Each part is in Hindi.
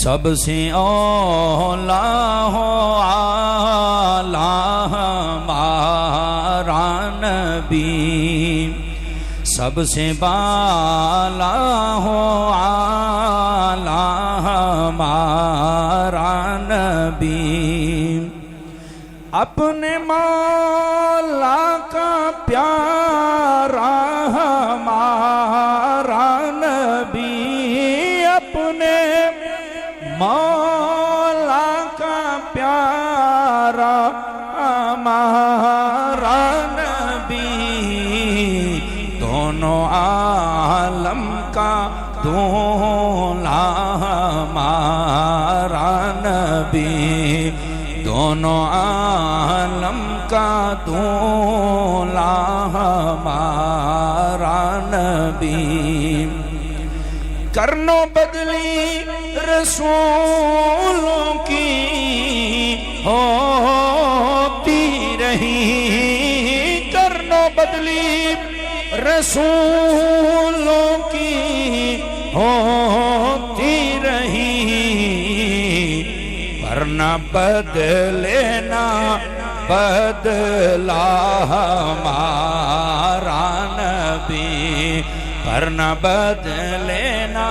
सबसे औला हो आला हमारा नबी, सबसे बाला हो आला हमारा नबी। अपने मौला का प्यारा हमारा नबी, अपने मौला का प्यारा हमारा नबी। दोनों आलम का दूल्हा हमारा नबी, दोनों आलम का दूल्हा हमारा नबी। करनो बदली रसूलों की होती रही, करनो बदली रसूलों की होती रही। पर न बदले ना बदला हमारा नबी, पर न बदले ना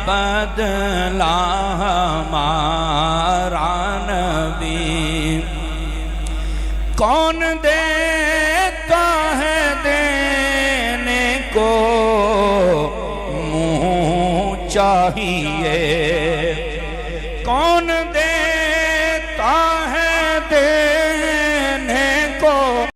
बदला हमारा नबी। कौन देता है देने को मुँह चाहिए,